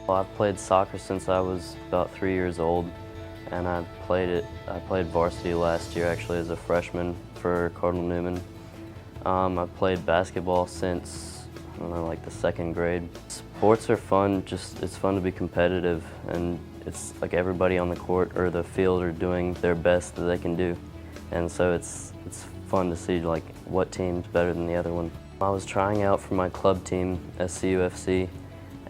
Well, I've played soccer since I was about 3 years old, and I played varsity last year actually as a freshman for Cardinal Newman. I've played basketball since, I don't know, like the second grade. Sports are fun, it's fun to be competitive, and it's like everybody on the court or the field are doing their best that they can do. And so it's fun to see like what team's better than the other one. I was trying out for my club team, SCUFC,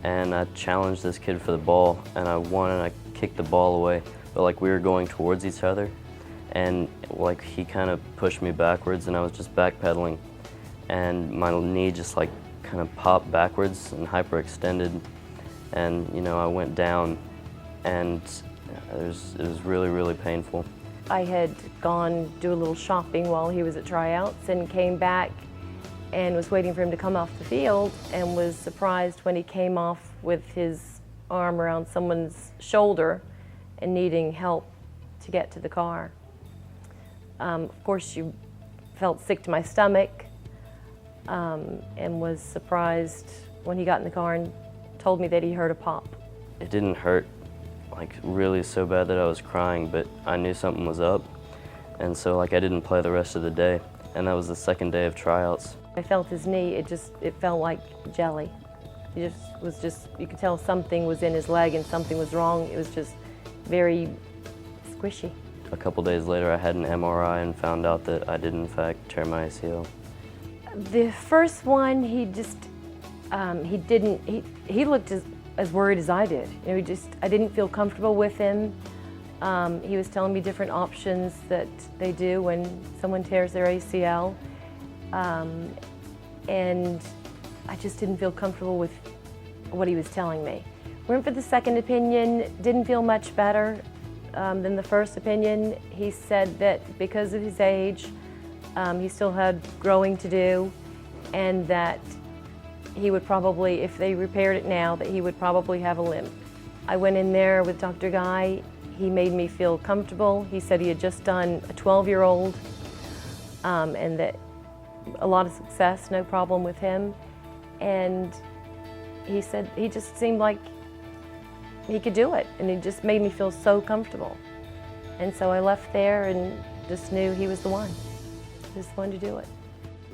and I challenged this kid for the ball, and I won, and I kicked the ball away. But like we were going towards each other, and like he kind of pushed me backwards, and I was just backpedaling, and my knee just like kind of popped backwards and hyperextended, and you know I went down, and it was really, really painful. I had gone do a little shopping while he was at tryouts and came back and was waiting for him to come off the field, and was surprised when he came off with his arm around someone's shoulder and needing help to get to the car. Of course, you felt sick to my stomach, and was surprised when he got in the car and told me that he heard a pop. It didn't hurt like really so bad that I was crying, but I knew something was up, and so like I didn't play the rest of the day, and that was the second day of tryouts. I felt his knee, it felt like jelly. You could tell something was in his leg and something was wrong. It was just very squishy. A couple days later I had an MRI and found out that I did in fact tear my ACL. The first one, he looked as worried as I did. You know, I didn't feel comfortable with him. He was telling me different options that they do when someone tears their ACL. And I just didn't feel comfortable with what he was telling me. Went for the second opinion, didn't feel much better than the first opinion. He said that because of his age, he still had growing to do, and that he would probably, if they repaired it now, that he would probably have a limp. I went in there with Dr. Guy. He made me feel comfortable. He said he had just done a 12-year-old, and that a lot of success, no problem with him. And he said he just seemed like he could do it, and it just made me feel so comfortable. And so I left there and just knew he was the one. Just wanted to do it.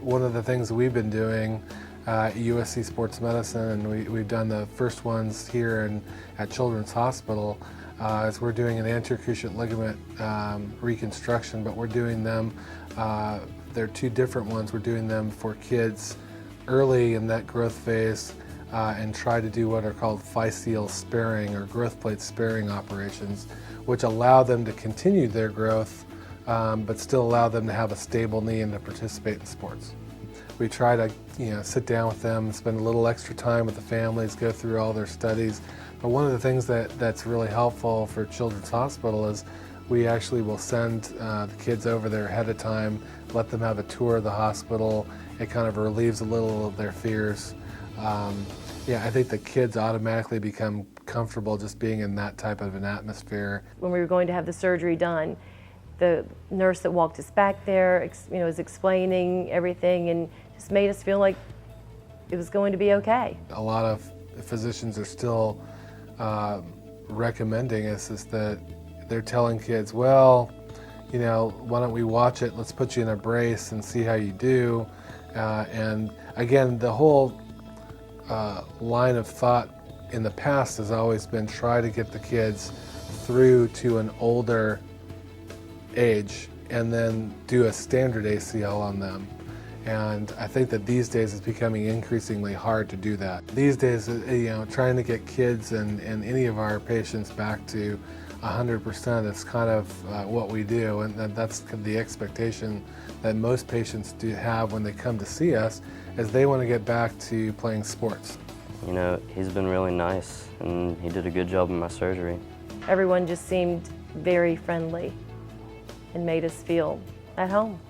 One of the things we've been doing at USC Sports Medicine, and we've done the first ones here at Children's Hospital, is we're doing an anterior cruciate ligament reconstruction, but we're doing them, they're two different ones. We're doing them for kids early in that growth phase, and try to do what are called physeal sparing or growth plate sparing operations, which allow them to continue their growth, but still allow them to have a stable knee and to participate in sports. We try to sit down with them, spend a little extra time with the families, go through all their studies. But one of the things that's really helpful for Children's Hospital is we actually will send the kids over there ahead of time, let them have a tour of the hospital. It kind of relieves a little of their fears. Yeah, I think the kids automatically become comfortable just being in that type of an atmosphere. When we were going to have the surgery done, the nurse that walked us back there, was explaining everything and just made us feel like it was going to be okay. A lot of physicians are still recommending is that they're telling kids, well, why don't we watch it? Let's put you in a brace and see how you do. And again, the whole line of thought in the past has always been try to get the kids through to an older age and then do a standard ACL on them. And I think that these days it's becoming increasingly hard to do that. These days, trying to get kids and any of our patients back to 100% is kind of what we do, and that's the expectation that most patients do have when they come to see us, is they want to get back to playing sports. He's been really nice, and he did a good job in my surgery. Everyone just seemed very friendly and made us feel at home.